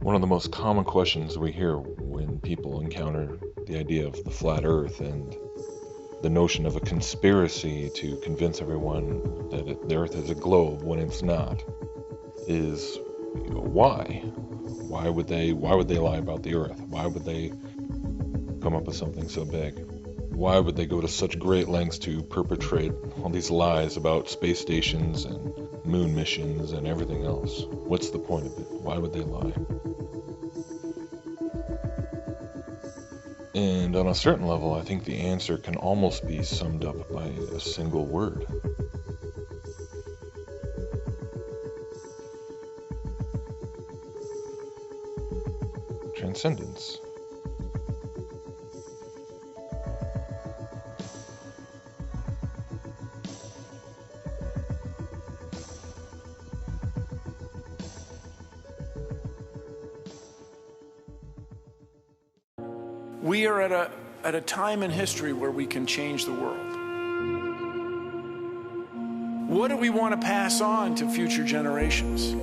One of the most common questions we hear when people encounter the idea of the flat earth and the notion of a conspiracy to convince everyone that the earth is a globe when it's not is, why? Why would they lie about the earth? Why would they come up with something so big? Why would they go to such great lengths to perpetrate all these lies about space stations and moon missions and everything else? What's the point of it? Why would they lie? And on a certain level, I think the answer can almost be summed up by a single word. Transcendence. We are at a time in history where we can change the world. What do we want to pass on to future generations?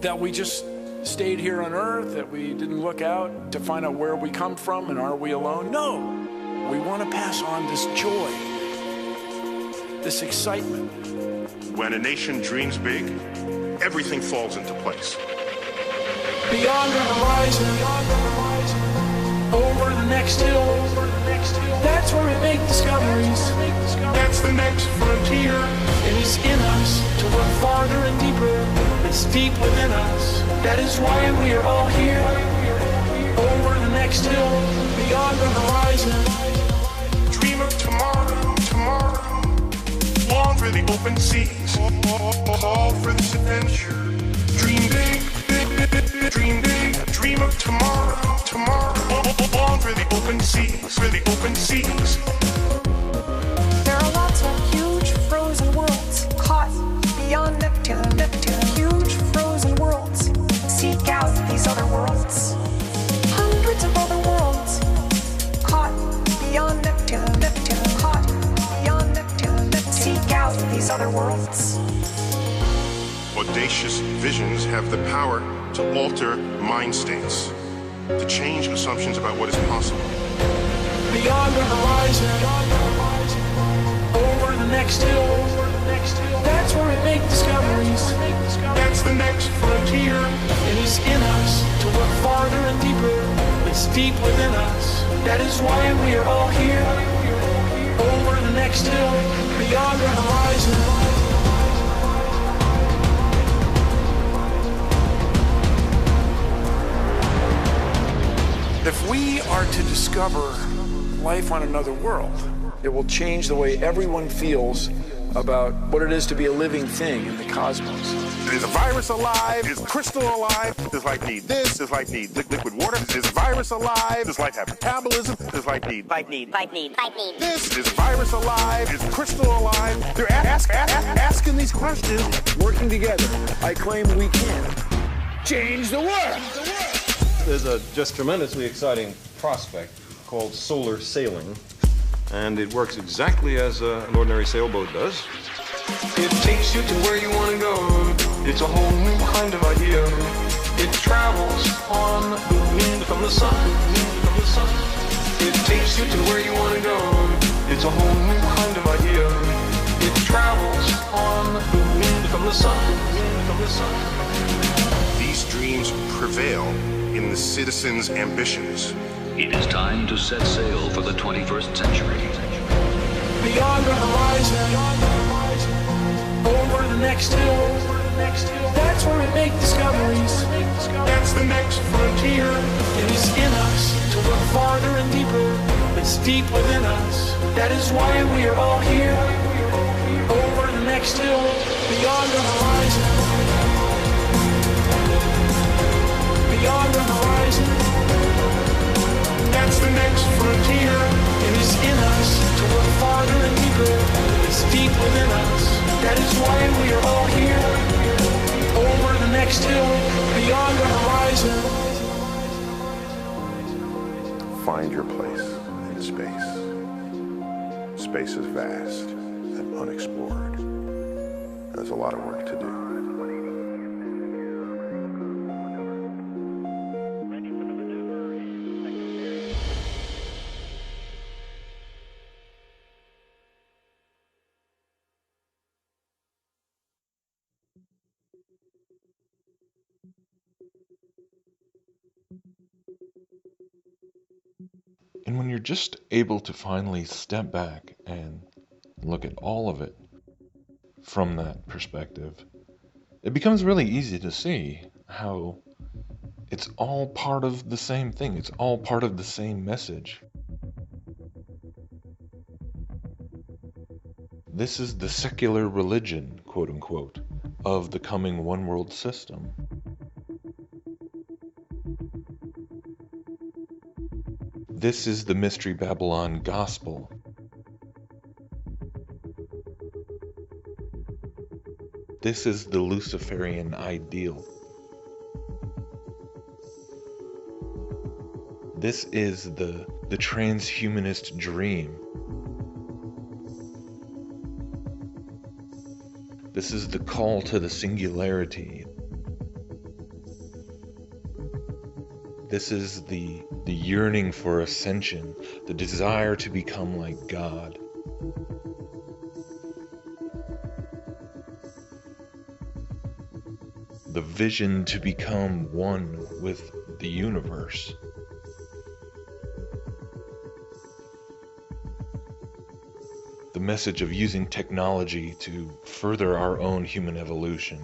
That we just stayed here on Earth, that we didn't look out to find out where we come from and are we alone? No, we want to pass on this joy, this excitement. When a nation dreams big, everything falls into place. Beyond the horizon, over the next hill, that's where we make discoveries. That's the next frontier. It is in us to look farther and deeper. It's deep within us. That is why we are all here. Over the next hill, beyond the horizon. Dream of tomorrow, tomorrow. Long for the open seas. All for this adventure. Dream big, dream big. Dream of tomorrow, tomorrow. Long for the open seas, for the open seas. There are lots of huge frozen worlds caught beyond Neptune. Huge frozen worlds. Seek out these other worlds. Hundreds of other worlds caught beyond Neptune. Caught beyond Neptune. Seek out these other worlds. Audacious visions have the power to alter mind states, to change assumptions about what is possible. Beyond the horizon, over the next hill, that's where we make discoveries. That's the next frontier. It is in us to look farther and deeper. It's deep within us. That is why we are all here. Over the next hill, beyond the horizon. If we are to discover life on another world, it will change the way everyone feels about what it is to be a living thing in the cosmos. Is a virus alive? Is crystal alive? Does life need this? Does life need liquid water? Is virus alive? Does life have metabolism? Does life need this? Is virus alive? Is crystal alive? They're asking these questions. Working together, I claim we can change the world. There's a just tremendously exciting prospect called solar sailing, and it works exactly as an ordinary sailboat does. It takes you to where you want to go. It's a whole new kind of idea. It travels on the wind from the sun. It takes you to where you want to go. It's a whole new kind of idea. It travels on the wind from the sun. These dreams prevail in the citizens' ambitions. It is time to set sail for the 21st century. Beyond the horizon, over the next hill, that's where we make discoveries. That's the next frontier. It is in us to look farther and deeper. It's deep within us. That is why we are all here, over the next hill, beyond the horizon. Beyond the horizon. That's the next frontier. It is in us to look farther and deeper. It's deep within us. That is why we are all here, over the next hill, beyond the horizon. Find your place in space. Space is vast and unexplored. There's a lot of work to do. And when you're just able to finally step back and look at all of it from that perspective, it becomes really easy to see how it's all part of the same thing. It's all part of the same message. This is the secular religion, quote unquote, of the coming one world system. This is the Mystery Babylon gospel. This is the Luciferian ideal. This is the transhumanist dream. This is the call to the singularity. This is the yearning for ascension, the desire to become like God. The vision to become one with the universe. The message of using technology to further our own human evolution.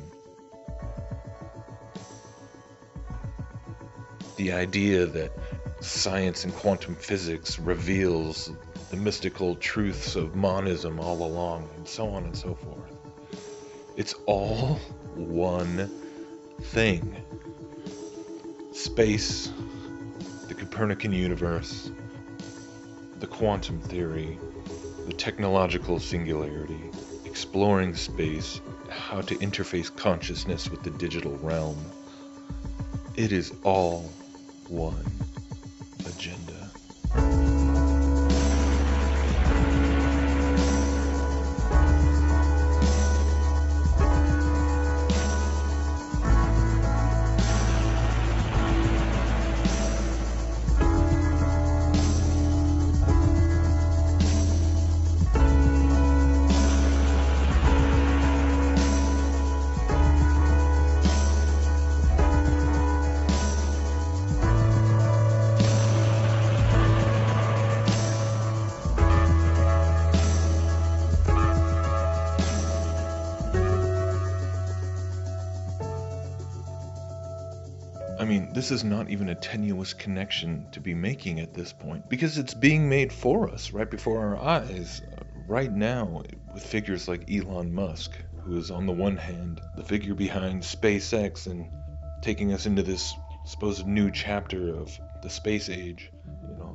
The idea that science and quantum physics reveals the mystical truths of monism all along, and so on and so forth. It's all one thing. Space, the Copernican universe, the quantum theory, the technological singularity, exploring space, how to interface consciousness with the digital realm. It is all one agenda. I mean, this is not even a tenuous connection to be making at this point, because it's being made for us right before our eyes right now with figures like Elon Musk, who is on the one hand the figure behind SpaceX and taking us into this supposed new chapter of the space age,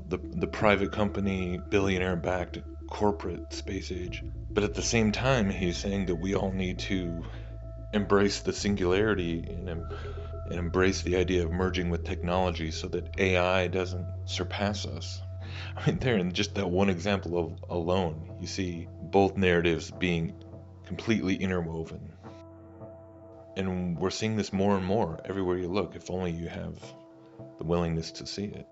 the private company, billionaire-backed corporate space age. But at the same time, he's saying that we all need to embrace the singularity and embrace the idea of merging with technology so that AI doesn't surpass us. I mean, there in just that one example of alone, you see both narratives being completely interwoven. And we're seeing this more and more everywhere you look, if only you have the willingness to see it.